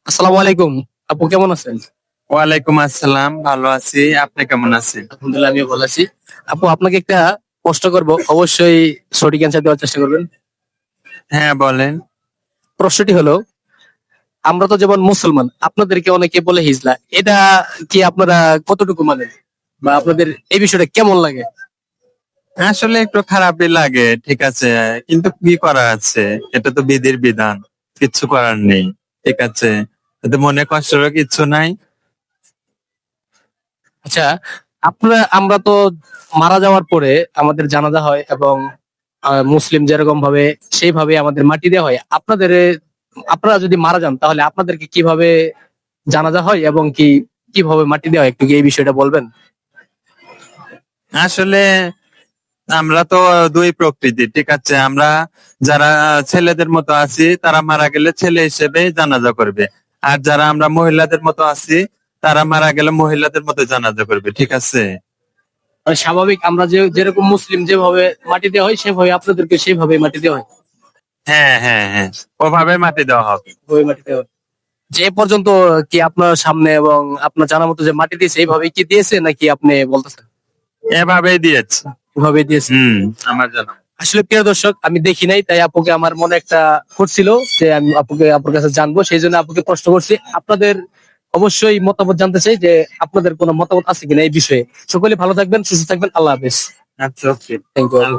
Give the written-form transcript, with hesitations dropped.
আসসালামু আলাইকুম। আপু কেমন আছেন? ওয়ালাইকুম আসসালাম, ভালো আছি। আপনি কেমন আছেন? আলহামদুলিল্লাহ আমিও ভালো আছি। আপু আপনাকে একটা প্রশ্ন করব, অবশ্যই সঠিক অ্যান্সার দেওয়ার চেষ্টা করবেন। হ্যাঁ, বলেন। প্রশ্নটি হলো, আমরা তো যেমন মুসলমান, আপনাদেরকে অনেকে বলে হিজলা। এটা কি আপনারা কতটুকু মানেন? বা আপনাদের এই বিষয়টা কেমন লাগে? আসলে একটু খারাপই লাগে, ঠিক আছে, কিন্তু কি করা আছে, এটা তো বিধির বিধান, কিচ্ছু করার নেই। ঠিক আছে, এতে মনে কষ্টেরও কিচ্ছু নাই। আচ্ছা, আমরা তো মারা যাওয়ার পরে আমাদের জানাজা হয় এবং মুসলিম যেরকম ভাবে সেইভাবে আমাদের মাটি দেওয়া হয়। আপনারা যদি মারা যান তাহলে আপনাদেরকে কিভাবে জানাজা হয় এবং কিভাবে মাটি দেওয়া হয়, একটু কি এই বিষয়টা বলবেন? আসলে আমরা তো দুই প্রকৃতি, ঠিক আছে। আমরা যারা ছেলেদের মতো আছি তারা মারা গেলে ছেলে হিসেবে জানাজা করবে, আর যারা আমরা মহিলাদের মতো আছি তারা মারা গেলে মহিলাদের মতো জানাজা করবে, ঠিক আছে। মানে স্বাভাবিক আমরা যেরকম মুসলিম যেভাবে মাটি দেওয়া হয় সেভাবে আপনাদেরকে সেইভাবে মাটি দেওয়া হয়। হ্যাঁ, হ্যাঁ, হ্যাঁ, ওভাবে মাটি দেওয়া হবে। ওই মাটি দেওয়া হয়। যে এ পর্যন্ত কি আপনার সামনে এবং আপনার জানা মতো যে মাটি দিয়েছে এইভাবে কি দিয়েছে নাকি আপনি বলতেছেন এভাবেই দিয়েছে। এভাবে দিয়েছে? আমার জানা। আসলে প্রিয় দর্শক, আমি দেখি নাই, তাই আপুকে আমার মনে একটা করছিল যে আমি আপুর কাছে জানবো, সেই জন্য আপুকে প্রশ্ন করছি। আপনাদের অবশ্যই মতামত জানতে চাই যে আপনাদের কোনো মতামত আছে কিনা এই বিষয়ে। সকলে ভালো থাকবেন, সুস্থ থাকবেন, আল্লাহ হাফেজ। আচ্ছা, ওকে। Thank you.